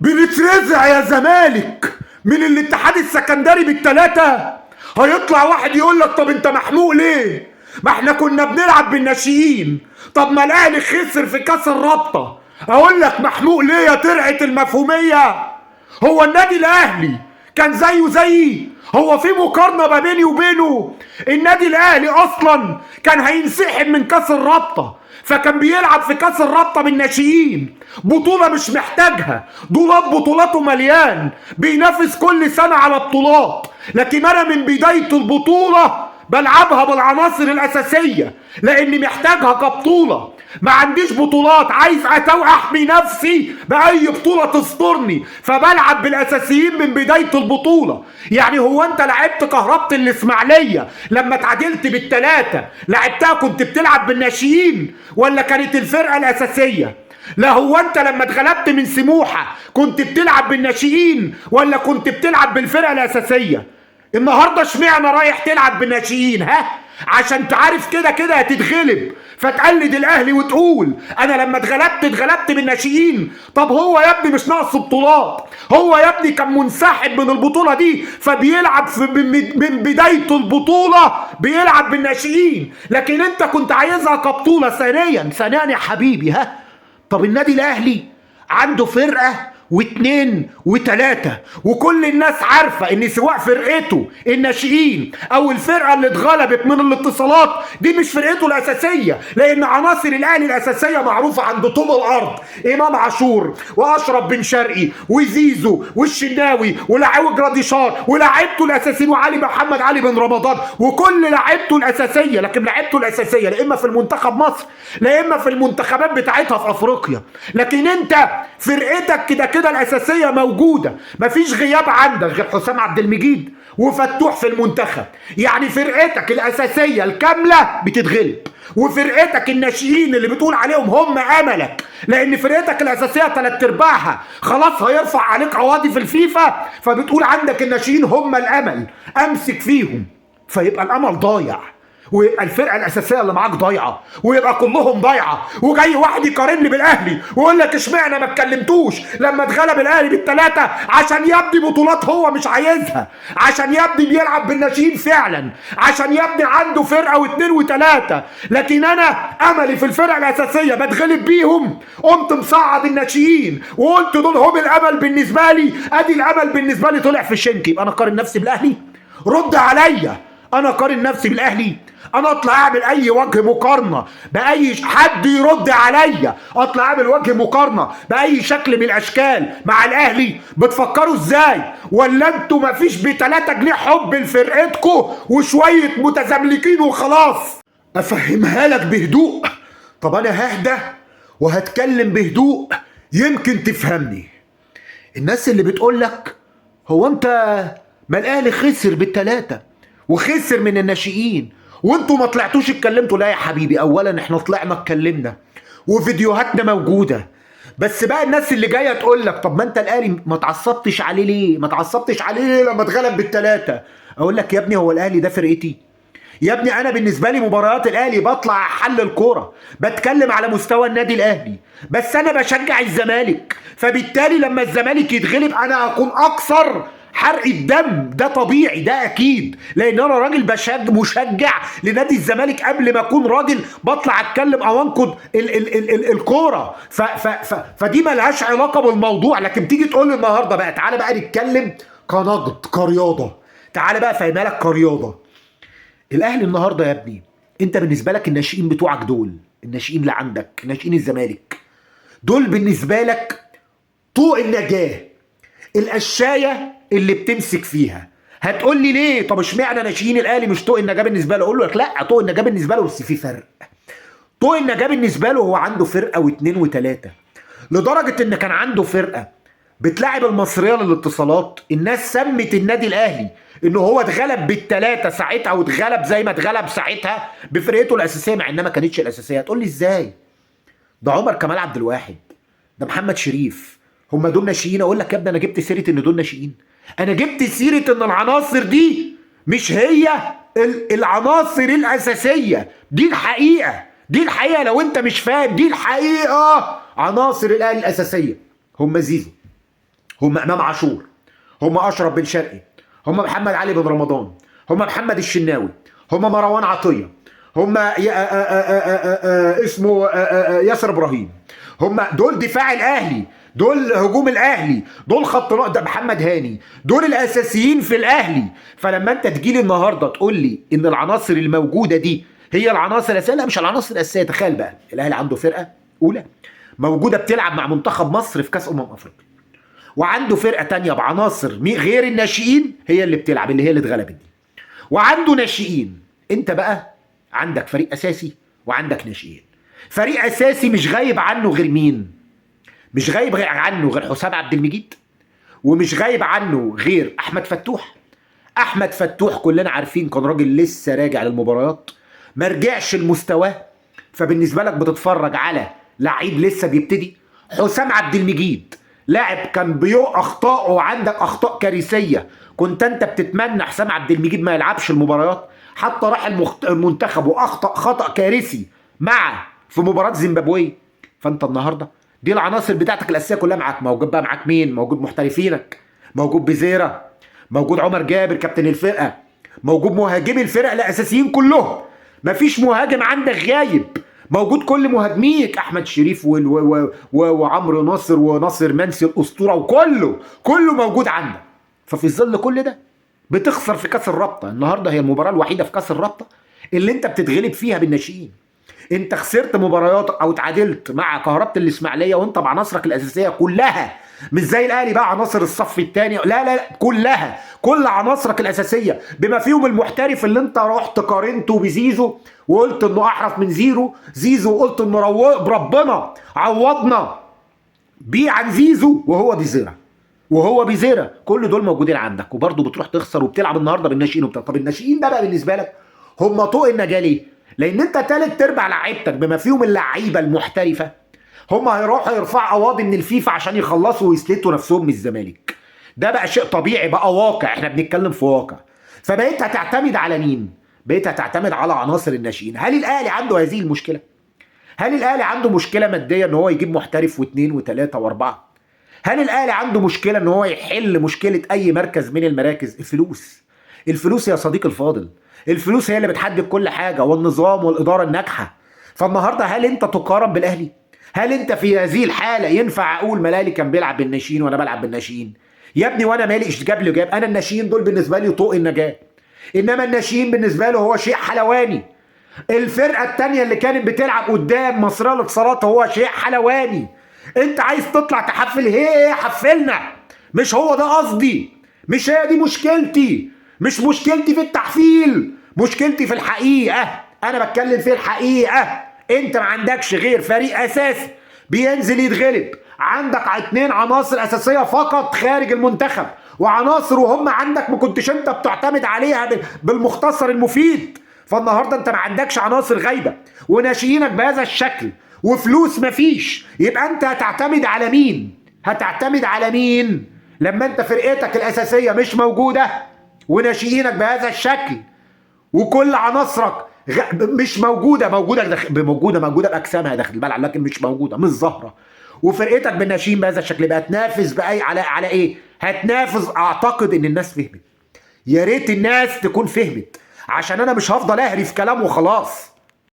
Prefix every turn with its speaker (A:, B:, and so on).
A: بنترزع يا زمالك من الاتحاد السكندري بالتلاتة. هيطلع واحد يقول لك طب انت محموق ليه؟ ما احنا كنا بنلعب بالناشئين. طب ما الاهلي خسر في كاس الرابطة، اقول لك محموق ليه يا ترعة المفهومية؟ هو النادي الاهلي كان زيه زيي؟ هو في مقارنة ما بيني وبينه؟ النادي الاهلي اصلا كان هينسحب من كاس الرابطة، فكان بيلعب في كاس الرابطة بالناشئين، بطولة مش محتاجها، دولاب بطولاته مليان، بينافس كل سنة على بطولات. لكن انا من بداية البطولة بلعبها بالعناصر الاساسية لاني محتاجها كبطولة. ما عنديش بطولات، عايز احمي نفسي باي بطولة تسترني، فبلعب بالاساسيين من بداية البطولة. يعني هو انت لعبت كهربة الاسماعيلية لما اتعادلت بالتلاتة لعبتها كنت بتلعب بالناشئين ولا كانت الفرقة الاساسية؟ لا هو انت لما اتغلبت من سموحة كنت بتلعب بالناشئين ولا كنت بتلعب بالفرقة الاساسية؟ النهارده اشمعنى رايح تلعب بالناشئين؟ ها؟ عشان تعرف كده كده هتتغلب فتقلد الاهلي وتقول انا لما اتغلبت بالناشئين. طب هو يا ابني مش ناقص بطولات، هو يا ابني كان منسحب من البطوله دي فبيلعب من بدايه البطوله بيلعب بالناشئين، لكن انت كنت عايزها كبطوله. ثانيا يا حبيبي، ها؟ طب النادي الاهلي عنده فرقه واثنين وثلاثة، وكل الناس عارفة ان سواء فرقته الناشئين او الفرقة اللي اتغلبت من الاتصالات دي مش فرقته الاساسية، لان عناصر الاهلي الاساسية معروفة عند طوب الارض: امام عاشور واشرف بن شرقي وزيزو والشناوي ولاعيبه جراديشار ولاعيبته الاساسيين وعلي محمد علي بن رمضان وكل لاعيبته الاساسية. لكن لاعيبته الاساسية لا اما في المنتخب مصر لا اما في المنتخبات بتاعتها في افريقيا. لكن انت فرقتك كده الاساسيه موجوده، مفيش غياب عندك غير حسام عبد المجيد وفتوح في المنتخب. يعني فرقتك الاساسيه الكامله بتتغلب، وفرقتك الناشئين اللي بتقول عليهم هم املك، لان فرقتك الاساسيه تلات ارباعها خلاص هيرفع عليك قواضي في الفيفا، فبتقول عندك الناشئين هم الامل، امسك فيهم، فيبقى الامل ضايع ويبقى الفرقه الاساسيه اللي معاك ضايعه ويبقى كلهم ضايعه. وجاي واحد يقارني بالاهلي ويقول لك اشمعنى ما اتكلمتوش لما اتغلب الاهلي بالثلاثه؟ عشان يبني بطولات هو مش عايزها، عشان يبني بيلعب بالناشئين فعلا، عشان يبني عنده فرقه واثنين وثلاثه. لكن انا املي في الفرقه الاساسيه بتغلب بيهم، قمت مصعد الناشئين وقلت دول هم الامل بالنسبه لي. ادي الامل بالنسبه لي طلع في الشنك، يبقى انا اقارن نفسي بالاهلي؟ رد عليا، انا اقارن نفسي بالاهلي؟ انا اطلع اعمل اي وجه مقارنه باي حد يرد عليا، اطلع اعمل وجه مقارنه باي شكل من الاشكال مع الاهلي؟ بتفكروا ازاي؟ ولا انتوا مفيش ب3 جنيه حب لفرقتكم وشويه متزملكين وخلاص؟ افهمها لك بهدوء. طب انا ههدى وهتكلم بهدوء يمكن تفهمني. الناس اللي بتقول لك هو انت ما الاهلي خسر بالثلاثه وخسر من الناشئين وانتوا ما طلعتوش اتكلمتوا، لا يا حبيبي، اولا احنا طلعنا اتكلمنا وفيديوهاتنا موجوده. بس بقى الناس اللي جايه تقول لك طب ما انت الاهلي ما اتعصبتش عليه ليه؟ ما اتعصبتش عليه ليه لما اتغلب بالثلاثه؟ اقول لك يا ابني هو الاهلي ده فرقتي؟ يا ابني انا بالنسبه لي مباريات الاهلي بطلع احلل الكوره، بتكلم على مستوى النادي الاهلي، بس انا بشجع الزمالك، فبالتالي لما الزمالك يتغلب انا هكون اكثر حرق الدم. ده طبيعي، ده اكيد، لان انا راجل مشجع لنادي الزمالك قبل ما اكون راجل بطلع اتكلم او انقد الكوره. فدي ملهاش علاقه بالموضوع. لكن تيجي تقول لي النهارده بقى تعالى بقى نتكلم كنقد كرياضه، تعالى بقى فاهمها لك كرياضه. الاهلي النهارده يا ابني انت بالنسبه لك الناشئين بتوعك دول، الناشئين اللي عندك ناشئين الزمالك دول بالنسبه لك طوق النجاه، القشايه اللي بتمسك فيها. هتقول لي ليه؟ طب اشمعنى ناشئين الاهلي مش طوق النجاه بالنسبه له؟ اقول لك لا، طوق النجاه بالنسبه له بس في فرق. طوق النجاه بالنسبه له هو عنده فرقه واثنين وثلاثه، لدرجه ان كان عنده فرقه بتلاعب المصريه للاتصالات. الناس سمت النادي الاهلي انه هو اتغلب بالثلاثه ساعتها واتغلب زي ما اتغلب ساعتها بفرقته الاساسيه مع انها ما كانتش الاساسيه. هتقول لي ازاي؟ ده عمر كمال عبد الواحد، ده محمد شريف، هم دول ناشئين؟ اقول لك يا ابني انا جبت سيره ان دول ناشئين؟ انا جبت سيره ان العناصر دي مش هي العناصر الاساسيه. دي الحقيقه، دي الحقيقه، لو انت مش فاهم دي الحقيقه. عناصر الاهلي الاساسيه هم زيزو هم امام عاشور، هم اشرف بن شرقي، هم محمد علي بن رمضان، هم محمد الشناوي، هم مروان عطيه، هم اسمه ياسر ابراهيم، هم دول دفاع الاهلي، دول هجوم الاهلي، دول خط ده محمد هاني، دول الاساسيين في الاهلي. فلما انت تجيلي النهارده تقول لي ان العناصر الموجوده دي هي العناصر الاساسيه، لا مش العناصر الاساسيه. تخيل بقى الاهلي عنده فرقه اولى موجوده بتلعب مع منتخب مصر في كاس افريقيا، وعنده فرقه تانية بعناصر غير الناشئين هي اللي بتلعب، اللي هي اللي اتغلبت دي، وعنده ناشئين. انت بقى عندك فريق اساسي وعندك ناشئين. فريق اساسي مش غايب عنه غير مين؟ مش غايب عنه غير حسام عبد المجيد، ومش غايب عنه غير احمد فتوح. احمد فتوح كلنا عارفين كان راجل لسه راجع للمباريات، ما رجعش لمستواه، فبالنسبه لك بتتفرج على لعيب لسه بيبتدي. حسام عبد المجيد لاعب كان اخطائه، وعندك اخطاء كارثيه، كنت انت بتتمنى حسام عبد المجيد ما يلعبش المباريات، حتى راح المنتخب واخطا خطا كارثي في مباراه زيمبابوي. فانت النهارده دي العناصر بتاعتك الاساسيه كلها معاك. موجود بقى معاك مين؟ موجود محترفينك، موجود بزيرة، موجود عمر جابر كابتن الفرقه، موجود مهاجمي الفرقه الاساسيين كلهم، مفيش مهاجم عندك غايب، موجود كل مهاجميك، احمد شريف وعمرو ناصر وناصر منسي الاسطوره، كله موجود عندك. ففي ظل كل ده بتخسر في كاس الرابطه. النهارده هي المباراه الوحيده في كاس الرابطه اللي انت بتتغلب فيها بالناشئين. انت خسرت مباريات او تعادلت مع كهربة الاسماعيليه وانت بعناصرك الاساسيه كلها، مش زي الاهلي بقى عناصر الصف الثاني، لا كلها، كل عناصرك الاساسيه بما فيهم المحترف اللي انت رحت قارنته بزيزو وقلت انه احرف من زيزو وقلت انه ربنا عوضنا بيه عن زيزو، وهو بزيرة. كل دول موجودين عندك، وبرضه بتروح تخسر وبتلعب النهارده بالناشئين طب الناشئين ده بقى بالنسبه لك هم طوق النجاه ليه؟ لان انت تالت ارباع لعيبتك بما فيهم اللعيبه المحترفه هم هيروحوا يرفعوا قواضي من الفيفا عشان يخلصوا ويسلتوا نفسهم من الزمالك. ده بقى شيء طبيعي، بقى واقع، احنا بنتكلم في واقع. فبقيت هتعتمد على مين؟ بقيت هتعتمد على عناصر الناشئين. هل الاهلي عنده هذه المشكله؟ هل الاهلي عنده مشكله ماديه ان هو يجيب محترف واثنين وثلاثه واربعه؟ هل الاهلي عنده مشكله ان هو يحل مشكله اي مركز من المراكز؟ الفلوس يا صديقي الفاضل، الفلوس هي اللي بتحدد كل حاجه، والنظام والاداره الناجحه. فالنهارده هل انت تقارن بالاهلي؟ هل انت في هذه الحاله ينفع اقول ما الاهلي كان بيلعب بالناشئين وانا بلعب بالناشئين؟ يا ابني وانا مالي ايش جاب لي جاب؟ انا الناشئين دول بالنسبه لي طوق النجاه، انما الناشئين بالنسبه له هو شيء حلواني. الفرقه الثانيه اللي كانت بتلعب قدام مصريه الاتصالات هو شيء حلواني. انت عايز تطلع تحفل، هي حفلنا، مش هو ده قصدي، مش هي دي مشكلتي، مش مشكلتي في التحفيل، مشكلتي في الحقيقه. انا بتكلم في الحقيقه. انت ما عندكش غير فريق اساسي بينزل يتغلب، عندك 2 عناصر اساسيه فقط خارج المنتخب، وعناصر وهم عندك ما كنتش انت بتعتمد عليها بالمختصر المفيد. فالنهارده انت ما عندكش عناصر غايبه وناشئينك بهذا الشكل وفلوس مفيش، يبقى انت هتعتمد على مين؟ هتعتمد على مين لما انت فرقتك الاساسيه مش موجوده وناشئينك بهذا الشكل وكل عناصرك مش موجوده باجسامها داخل الملعب، لكن مش موجوده، مش ظاهره، وفرقتك بالناشئين بهذا الشكل، يبقى هتنافس باي على ايه؟ هتنافس. اعتقد ان الناس فهمت، يا ريت الناس تكون فهمت، عشان انا مش هفضل اهري في كلام وخلاص.